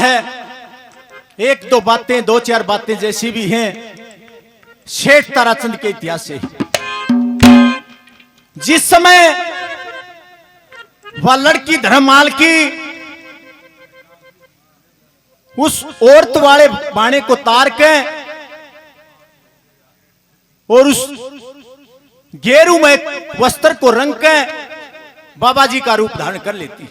है। एक दो बातें, दो चार बातें जैसी भी हैं सेठ ताराचंद के इतिहास से। जिस समय वह लड़की धर्ममाल की उस औरत वाले बाणे को तार के और उस गेरू में वस्त्र को रंग के बाबा जी का रूप धारण कर लेती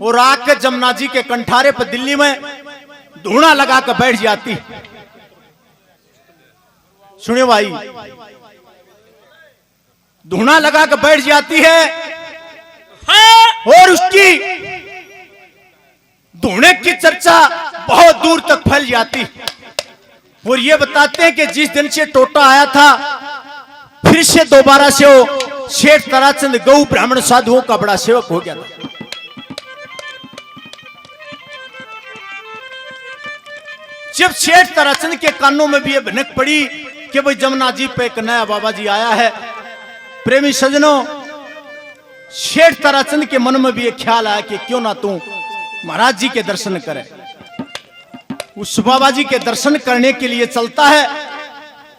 और आके जमुना जी के कंठारे पर दिल्ली में धूणा लगा कर बैठ जाती। सुनिए भाई, धूणा लगा कर बैठ जाती है और उसकी धूणे की चर्चा बहुत दूर तक फैल जाती। और ये बताते हैं कि जिस दिन से टोटा आया था फिर से दोबारा से वो सेठ ताराचंद गौ ब्राह्मण साधुओं का बड़ा सेवक हो गया था। जब सेठ ताराचंद के कानों में भी ये भनक पड़ी कि भाई जमुना जी पे एक नया बाबा जी आया है, प्रेमी सज्जनों, सेठ ताराचंद के मन में भी एक ख्याल आया कि क्यों ना तू महाराज जी के दर्शन करे। उस बाबा जी के दर्शन करने के लिए चलता है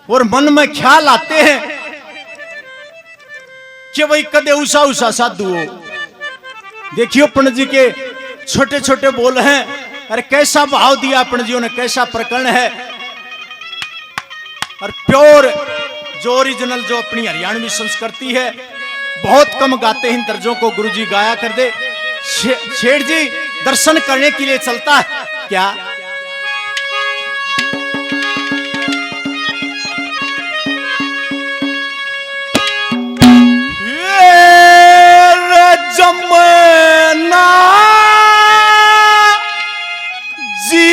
और मन में ख्याल आते हैं कि भाई कदे उषा उषा साधु हो। देखियो पंडित जी के छोटे छोटे बोल हैं, अरे कैसा भाव दिया पंडित जियों ने, कैसा प्रकरण है। और प्योर जो ओरिजिनल जो अपनी हरियाणवी संस्कृति है, बहुत कम गाते हैं दर्जों को गुरुजी गाया कर दे। सेठ जी दर्शन करने के लिए चलता है क्या? जमुना जी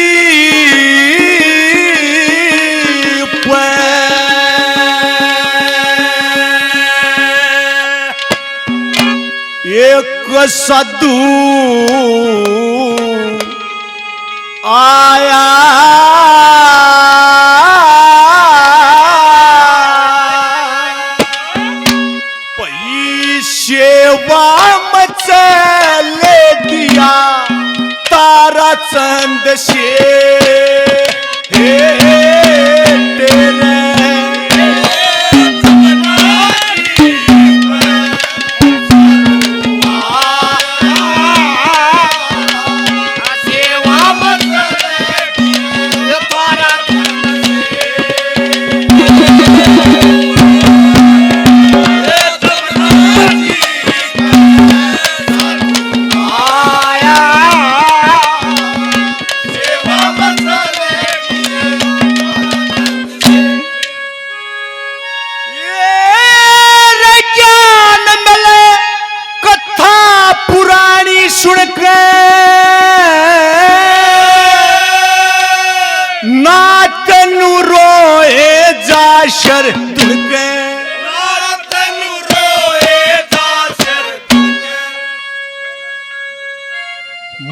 पे एक साधु आया, सेवा ले दिया ताराचंद से तेरे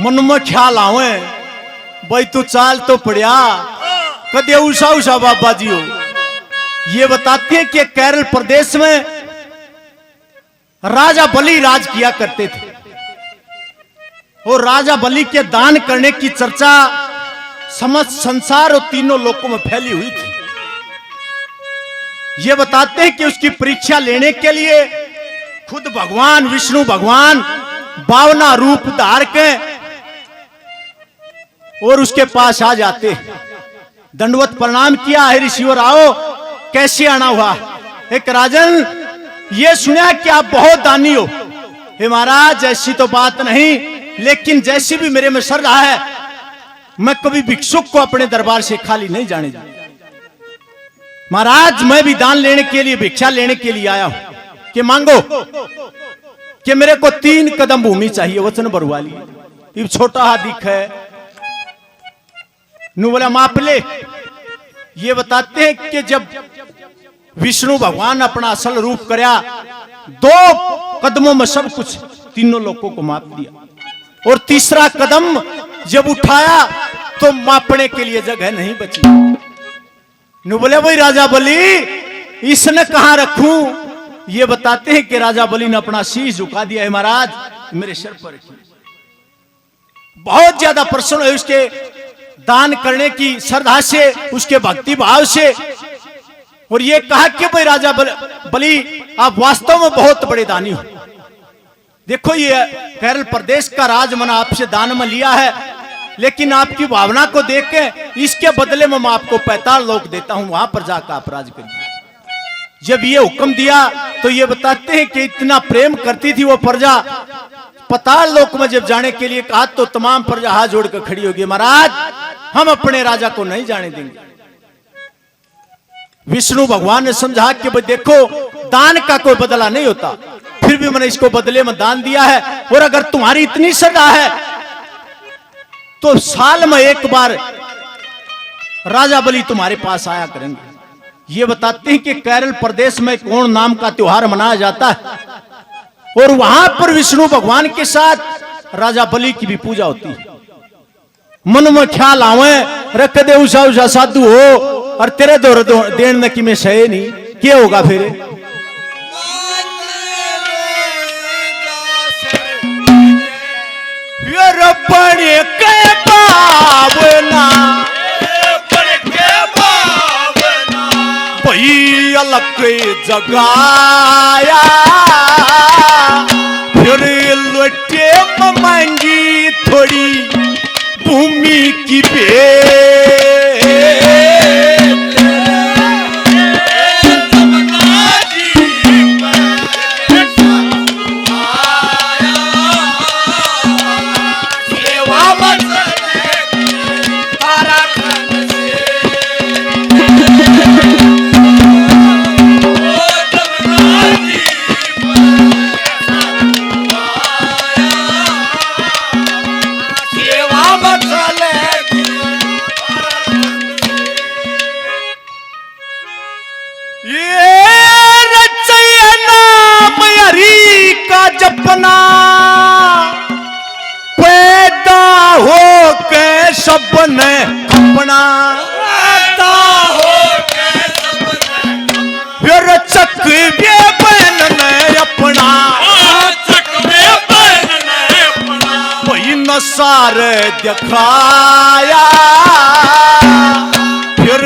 मन में ख्याल आवे भाई तू चाल तो पड़िया कदे उषा उषा बाबा जी हो। ये बताते हैं कि केरल प्रदेश में राजा बलि राज किया करते थे और राजा बलि के दान करने की चर्चा समस्त संसार और तीनों लोकों में फैली हुई थी। ये बताते हैं कि उसकी परीक्षा लेने के लिए खुद भगवान विष्णु भगवान 52 रूप धार के और उसके पास आ जाते, दंडवत प्रणाम किया, है ऋषिवर आओ, कैसे आना हुआ? एक राजन ये सुना कि आप बहुत दानी हो। हे महाराज ऐसी तो बात नहीं, लेकिन जैसी भी मेरे में श्रद्धा है मैं कभी भिक्षुक को अपने दरबार से खाली नहीं जाने दूं। महाराज मैं भी दान लेने के लिए, भिक्षा लेने के लिए आया हूं कि मांगो कि मेरे को 3 कदम भूमि चाहिए, वचन बरवाली। ये छोटा हाथ दिख है नु बोला माप ले। ये बताते हैं कि जब विष्णु भगवान अपना असल रूप करया 2 कदमों में सब कुछ तीनों लोगों को माप दिया और तीसरा कदम जब उठाया तो मापने के लिए जगह नहीं बची। नु बोले भाई राजा बलि इसने कहां रखूं? ये बताते हैं कि राजा बलि ने अपना शीश झुका दिया, है महाराज मेरे सिर पर रखिए। बहुत ज्यादा प्रसन्न हुए उसके दान करने की श्रद्धा से, उसके भक्ति भाव से, और ये कहा कि भाई राजा बलि आप वास्तव में बहुत बड़े दानी हो। देखो ये केरल प्रदेश का राज मैंने आपसे दान में लिया है, लेकिन आपकी भावना को देख के इसके बदले में मैं आपको 45 लोग देता हूं, वहां पर जाकर आप राज करिए। जब ये हुक्म दिया तो ये बताते हैं कि इतना प्रेम करती थी वो प्रजा, 45 लोक में जब जाने के लिए कहा तो तमाम प्रजा हाथ जोड़कर खड़ी होगी, महाराज हम अपने राजा को नहीं जाने देंगे। विष्णु भगवान ने समझा कि भाई देखो दान का कोई बदला नहीं होता, फिर भी मैंने इसको बदले में दान दिया है, और अगर तुम्हारी इतनी श्रद्धा है तो साल में एक बार राजा बलि तुम्हारे पास आया करेंगे। ये बताते हैं कि केरल प्रदेश में कौन नाम का त्योहार मनाया जाता है, और वहां पर विष्णु भगवान के साथ राजा बलि की भी पूजा होती है। मन में ख्याल आवे रख दे उषा उषा साधु हो और तेरे दौर देने की में सही नहीं, क्या होगा फिर? बड़े के पावना भई अलग जगाया, फिर लौटे मांगी थोड़ी भूमि की जपना पैदा हो के सबने अपना, फिर चक्वे बहन ने अपना, वही नसार दिखाया, फिर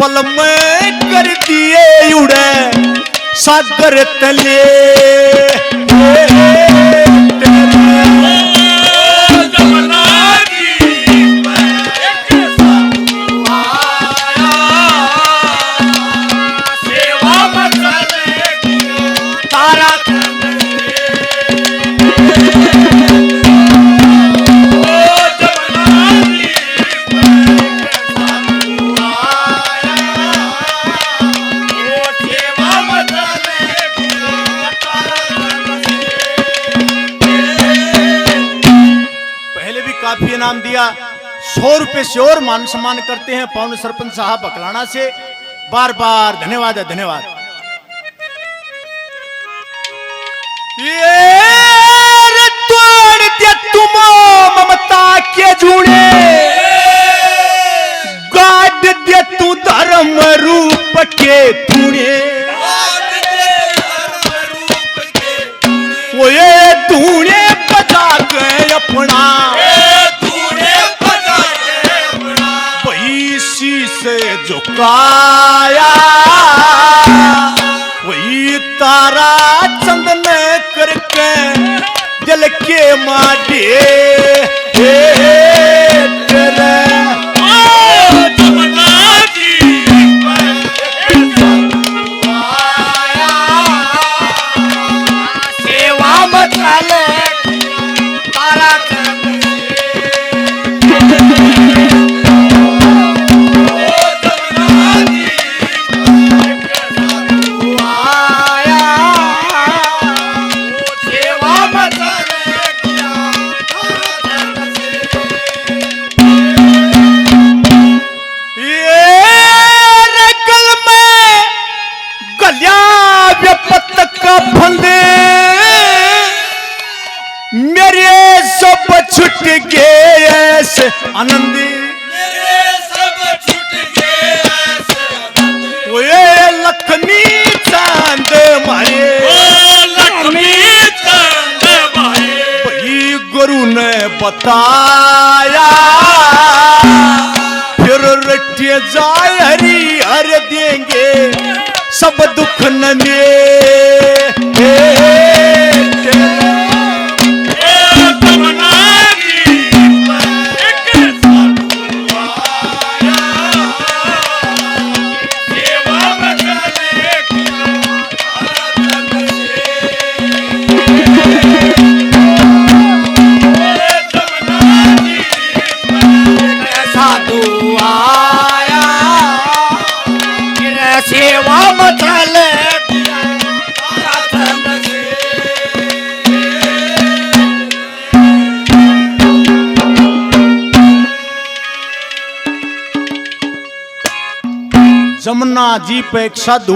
पल में कर दिए उड़े सागर तले। नाम दिया, 100 रुपए से और मान सम्मान करते हैं पवन सरपंच साहब बकलाना से, बार बार धन्यवाद है, धन्यवाद। ये तोड़ दिया तुम ममता के जूड़े, गाड़ दिया तू धर्म रूप के धूणे, वो ये धूणे बजा गए अपना, से झुकाया, वही तारा चंदन करके जल के माटे सेवा बचाले तारा छुट गए ऐसे आनंद, मेरे सब छुट गए ऐसे आनंद, ओए लखनी चांद मारे, लखनी चांद मारे, वही गुरु ने बताया, फिर रट्टे जाय हरि हर देंगे सब दुख न जमुना जी पे एक साधु